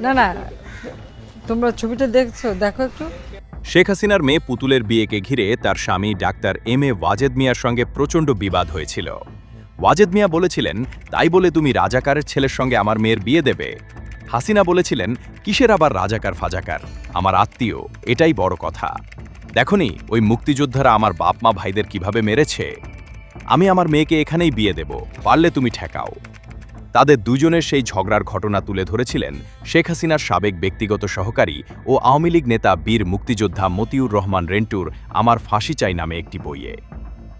না না, তোমরা ছবিটা দেখছো, দেখো একটু। শেখ হাসিনার মেয়ে পুতুলের বিয়েকে ঘিরে তার স্বামী ডাক্তার এম.এ. ওয়াজেদ মিয়ার সঙ্গে প্রচণ্ড বিবাদ হয়েছিল। ওয়াজেদ মিয়া বলেছিলেন, তাই বলে তুমি রাজাকারের ছেলের সঙ্গে আমার মেয়ের বিয়ে দেবে? হাসিনা বলেছিলেন, কিসের আবার রাজাকার ফাজাকার, আমার আত্মীয়, এটাই বড় কথা। দেখনি ওই মুক্তিযোদ্ধারা আমার বাপ মা ভাইদের কিভাবে মেরেছে? আমি আমার মেয়েকে এখানেই বিয়ে দেব, পারলে তুমি ঠেকাও। তাদের দুজনের সেই ঝগড়ার ঘটনা তুলে ধরেছিলেন শেখ হাসিনার সাবেক ব্যক্তিগত সহকারী ও আওয়ামী লীগ নেতা বীর মুক্তিযোদ্ধা মতিউর রহমান রেন্টুর আমার ফাঁসি চাই নামে একটি বইয়ে।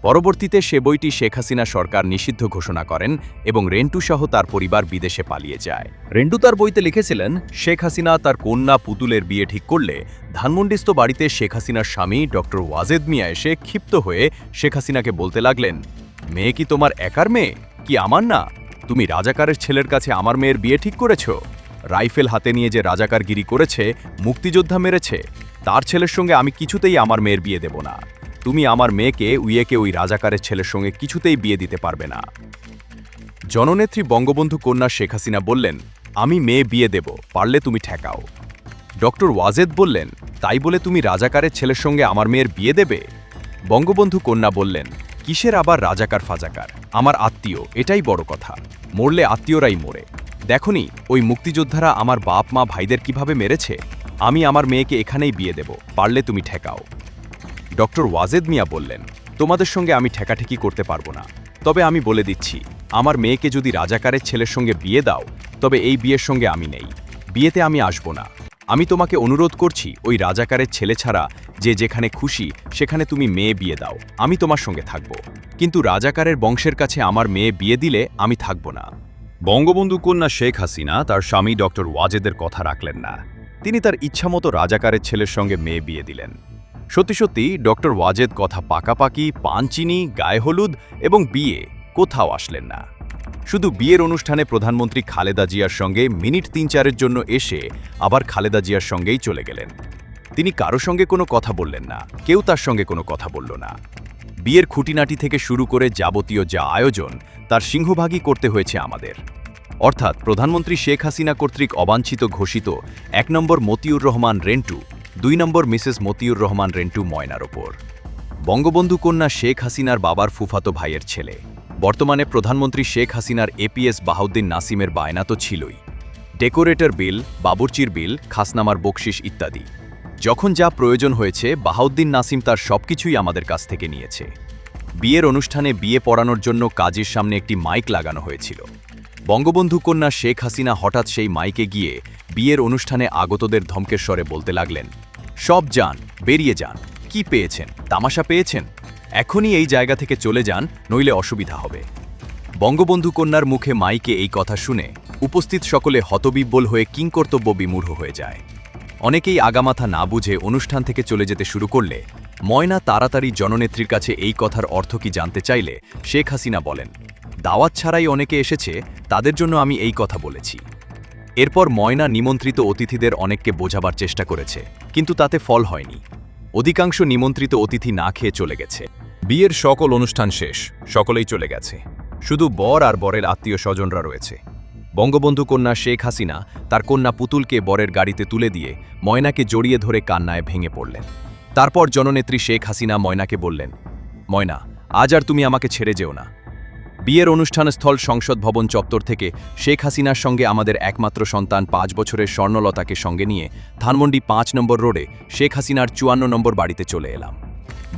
পরবর্তীতে সে বইটি শেখ হাসিনা সরকার নিষিদ্ধ ঘোষণা করেন এবং রেন্টু সহ তার পরিবার বিদেশে পালিয়ে যায়। রেন্টু তার বইতে লিখেছিলেন, শেখ হাসিনা তার কন্যা পুতুলের বিয়ে ঠিক করলে ধানমন্ডিস্থ বাড়িতে শেখ হাসিনার স্বামী ডক্টর ওয়াজেদ মিয়া এসে ক্ষিপ্ত হয়ে শেখ হাসিনাকে বলতে লাগলেন, মেয়ে কি তোমার একার মেয়ে, কি আমার না? তুমি রাজাকারের ছেলের কাছে আমার মেয়ের বিয়ে ঠিক করেছ? রাইফেল হাতে নিয়ে যে রাজাকারগিরি করেছে, মুক্তিযোদ্ধা মেরেছে, তার ছেলের সঙ্গে আমি কিছুতেই আমার মেয়ের বিয়ে দেব না। তুমি আমার মেয়েকে ওই রাজাকারের ছেলের সঙ্গে কিছুতেই বিয়ে দিতে পারবে না। জননেত্রী বঙ্গবন্ধু কন্যা শেখ হাসিনা বললেন, আমি মেয়ে বিয়ে দেব, পারলে তুমি ঠেকাও। ডক্টর ওয়াজেদ বললেন, তাই বলে তুমি রাজাকারের ছেলের সঙ্গে আমার মেয়ের বিয়ে দেবে? বঙ্গবন্ধু কন্যা বললেন, কিসের আবার রাজাকার ফাজাকার, আমার আত্মীয়, এটাই বড় কথা। মরলে আত্মীয়রাই মরে। দেখনি ওই মুক্তিযোদ্ধারা আমার বাপ মা ভাইদের কিভাবে মেরেছে? আমি আমার মেয়েকে এখানেই বিয়ে দেব, পারলে তুমি ঠেকাও। ডক্টর ওয়াজেদ মিয়া বললেন, তোমাদের সঙ্গে আমি ঠেকাঠেকি করতে পারবো না, তবে আমি বলে দিচ্ছি, আমার মেয়েকে যদি রাজাকারের ছেলের সঙ্গে বিয়ে দাও, তবে এই বিয়ের সঙ্গে আমি নেই, বিয়েতে আমি আসব না। আমি তোমাকে অনুরোধ করছি, ওই রাজাকারের ছেলে ছাড়া যে যেখানে খুশি সেখানে তুমি মেয়ে বিয়ে দাও, আমি তোমার সঙ্গে থাকব, কিন্তু রাজাকারের বংশের কাছে আমার মেয়ে বিয়ে দিলে আমি থাকব না। বঙ্গবন্ধু কন্যা শেখ হাসিনা তার স্বামী ডক্টর ওয়াজেদের কথা রাখলেন না। তিনি তার ইচ্ছামতো রাজাকারের ছেলের সঙ্গে মেয়ে বিয়ে দিলেন। সত্যি সত্যি ডক্টর ওয়াজেদ কথা পাকাপাকি, পানচিনি, গায়ে হলুদ এবং বিয়ে কোথাও আসলেন না। শুধু বিয়ের অনুষ্ঠানে প্রধানমন্ত্রী খালেদা জিয়ার সঙ্গে মিনিট ৩-৪-এর জন্য এসে আবার খালেদা জিয়ার সঙ্গেই চলে গেলেন। তিনি কারো সঙ্গে কোনো কথা বললেন না, কেউ তার সঙ্গে কোনো কথা বলল না। বিয়ের খুঁটিনাটি থেকে শুরু করে যাবতীয় যা আয়োজন, তার সিংহভাগই করতে হয়েছে আমাদের, অর্থাৎ প্রধানমন্ত্রী শেখ হাসিনা কর্তৃক অবাঞ্ছিত ঘোষিত ১ নম্বর মতিউর রহমান রেন্টু, ২ নম্বর মিসেস মতিউর রহমান রেন্টু ময়নার ওপর। বঙ্গবন্ধু কন্যা শেখ হাসিনার বাবার ফুফাতো ভাইয়ের ছেলে, বর্তমানে প্রধানমন্ত্রী শেখ হাসিনার এপিএস বাহাউদ্দিন নাসিমের বায়না তো ছিলই, ডেকোরেটর বিল, বাবুর্চির বিল, খাসনামার বকশিশ ইত্যাদি। যখন যা প্রয়োজন হয়েছে, বাহাউদ্দিন নাসিম তার সবকিছুই আমাদের কাছ থেকে নিয়েছে। বিয়ের অনুষ্ঠানে বিয়ে পড়ানোর জন্য কাজীর সামনে একটি মাইক লাগানো হয়েছিল। বঙ্গবন্ধু কন্যা শেখ হাসিনা হঠাৎ সেই মাইকে গিয়ে বিয়ের অনুষ্ঠানে আগতদের ধমকের স্বরে বলতে লাগলেন, সব যান, বেরিয়ে যান, কি পেয়েছেন, তামাশা পেয়েছেন? এখনই এই জায়গা থেকে চলে যান, নইলে অসুবিধা হবে। বঙ্গবন্ধু কন্যার মুখে মাইকে এই কথা শুনে উপস্থিত সকলে হতবিহ্বল হয়ে কিংকর্তব্য বিমূঢ় হয়ে যায়। অনেকেই আগামাথা না বুঝে অনুষ্ঠান থেকে চলে যেতে শুরু করলে ময়না তাড়াতাড়ি জননেত্রীর কাছে এই কথার অর্থ কি জানতে চাইলে শেখ হাসিনা বলেন, দাওয়াত ছাড়াই অনেকে এসেছে, তাদের জন্য আমি এই কথা বলেছি। এরপর ময়না নিমন্ত্রিত অতিথিদের অনেককে বোঝাবার চেষ্টা করেছে, কিন্তু তাতে ফল হয়নি। অধিকাংশ নিমন্ত্রিত অতিথি না খেয়ে চলে গেছে। বিয়ের সকল অনুষ্ঠান শেষ, সকলেই চলে গেছে, শুধু বর আর বরের আত্মীয় স্বজনরা রয়েছে। বঙ্গবন্ধু কন্যা শেখ হাসিনা তার কন্যা পুতুলকে বরের গাড়িতে তুলে দিয়ে ময়নাকে জড়িয়ে ধরে কান্নায় ভেঙে পড়লেন। তারপর জননেত্রী শেখ হাসিনা ময়নাকে বললেন, ময়না, আজ আর তুমি আমাকে ছেড়ে যেও না। বিয়ের অনুষ্ঠানস্থল সংসদ ভবন চত্বর থেকে শেখ হাসিনার সঙ্গে আমাদের একমাত্র সন্তান ৫ বছরের স্বর্ণলতাকে সঙ্গে নিয়ে ধানমন্ডি ৫ নম্বর রোডে শেখ হাসিনার ৫৪ নম্বর বাড়িতে চলে এলাম।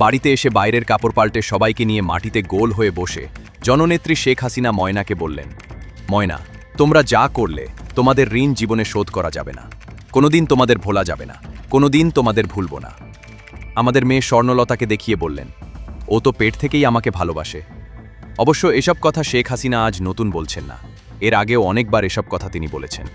বাড়িতে এসে বাইরের কাপড় পাল্টে সবাইকে নিয়ে মাটিতে গোল হয়ে বসে জননেত্রী শেখ হাসিনা ময়নাকে বললেন, ময়না, তোমরা যা করলে তোমাদের ঋণ জীবনে শোধ করা যাবে না, কোনোদিন তোমাদের ভোলা যাবে না, কোনোদিন তোমাদের ভুলব না। আমাদের মেয়ে স্বর্ণলতাকে দেখিয়ে বললেন, ও তো পেট থেকেই আমাকে ভালোবাসে। অবশ্য এসব কথা শেখ হাসিনা আজ নতুন বলছেন না, এর আগেও অনেকবার এসব কথা তিনি বলেছেন।